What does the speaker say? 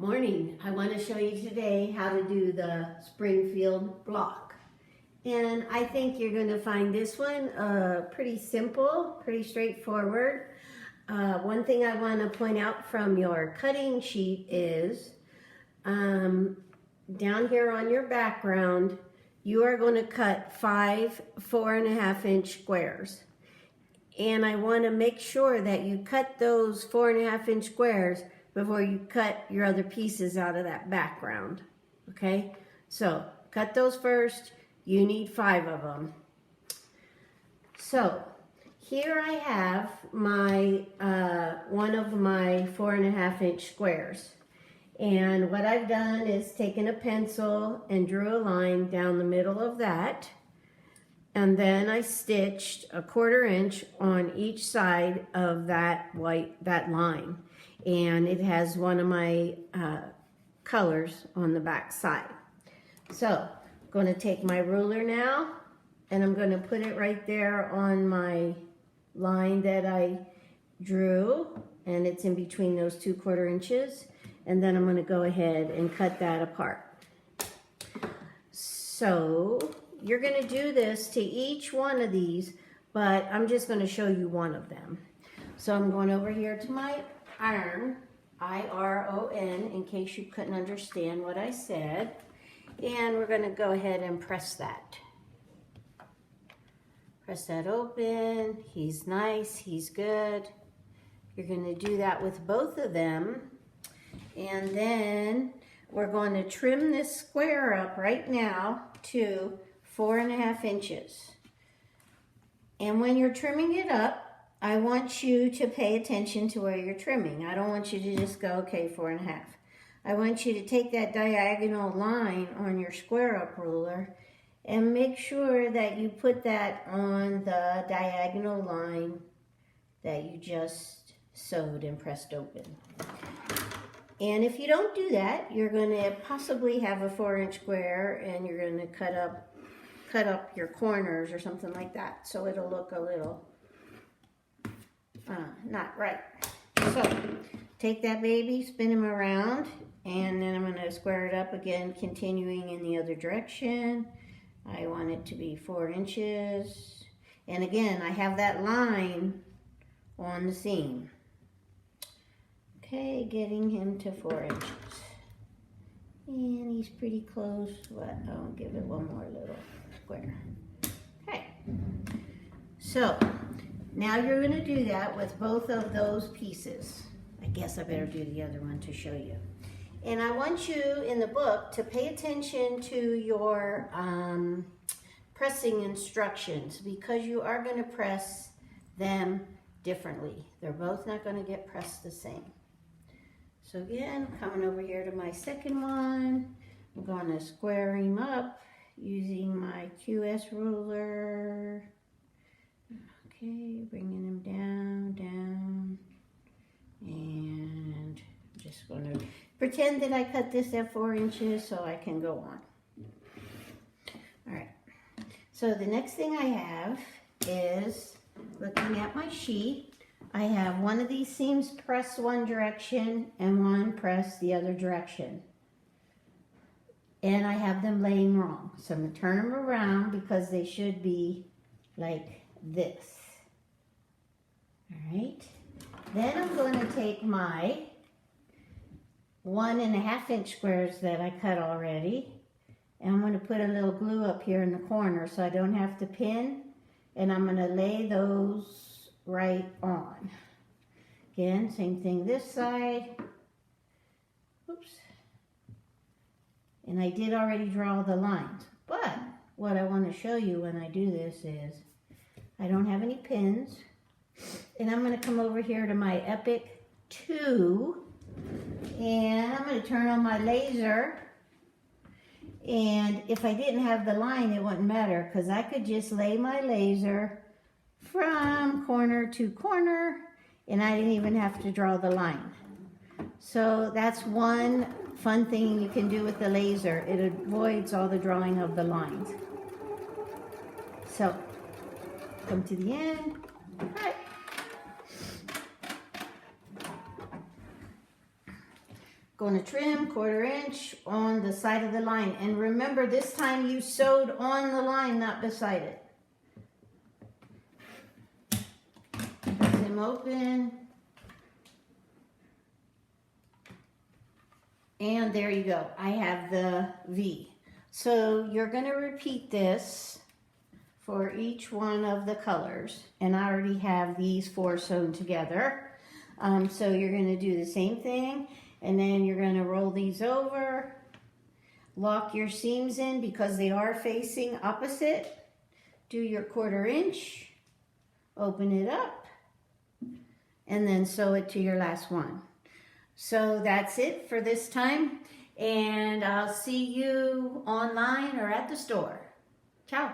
Morning. I want to show you today how to do the Springfield block. And I think you're going to find this one pretty simple, pretty straightforward. One thing I want to point out from your cutting sheet is down here on your background, you are going to cut 5 4.5-inch squares. And I want to make sure that you cut those 4.5-inch squares before you cut your other pieces out of that background. Okay, so cut those first. You need 5 of them. So here I have my one of my 4.5-inch squares, and what I've done is taken a pencil and drew a line down the middle of that, and then I stitched 1/4 inch on each side of that line. And it has one of my colors on the back side. So I'm going to take my ruler now, and I'm going to put it right there on my line that I drew, and it's in between those 2/4 inches, and then I'm going to go ahead and cut that apart. So you're going to do this to each one of these, but I'm just going to show you one of them. So I'm going over here to my iron, I-R-O-N, in case you couldn't understand what I said. And we're going to go ahead and press that. Press that open. He's nice. He's good. You're going to do that with both of them. And then we're going to trim this square up right now to 4.5 inches. And when you're trimming it up, I want you to pay attention to where you're trimming. I don't want you to just go, okay, 4.5. I want you to take that diagonal line on your square up ruler and make sure that you put that on the diagonal line that you just sewed and pressed open. And if you don't do that, you're going to possibly have a 4-inch square, and you're going to cut up your corners or something like that, so it'll look a little not right. So take that baby, spin him around, and then I'm going to square it up again, continuing in the other direction. I want it to be 4 inches. And again, I have that line on the seam. Okay, getting him to 4 inches. And he's pretty close, but I'll give it one more little square. Okay. So now you're going to do that with both of those pieces. I guess I better do the other one to show you. And I want you in the book to pay attention to your pressing instructions, because you are going to press them differently. They're both not going to get pressed the same. So again, coming over here to my second one, I'm going to square him up using my QS ruler. Okay, bringing them down, and I'm just going to pretend that I cut this at 4 inches so I can go on. All right, so the next thing I have is, looking at my sheet, I have one of these seams pressed one direction and one pressed the other direction. And I have them laying wrong. So I'm going to turn them around because they should be like this. All right, then I'm going to take my 1.5-inch squares that I cut already, and I'm going to put a little glue up here in the corner so I don't have to pin, and I'm going to lay those right on. Again, same thing this side. Oops. And I did already draw the lines, but what I want to show you when I do this is I don't have any pins. And I'm going to come over here to my Epic 2, and I'm going to turn on my laser. And if I didn't have the line, it wouldn't matter, because I could just lay my laser from corner to corner, and I didn't even have to draw the line. So that's one fun thing you can do with the laser. It avoids all the drawing of the lines. So, come to the end. All right. Going to trim 1/4 inch on the side of the line. And remember, this time you sewed on the line, not beside it. Press them open. And there you go. I have the V. So you're going to repeat this for each one of the colors. And I already have these 4 sewn together. So you're going to do the same thing. And then you're going to roll these over. Lock your seams in because they are facing opposite. Do your 1/4 inch. Open it up. And then sew it to your last one. So that's it for this time. And I'll see you online or at the store. Ciao.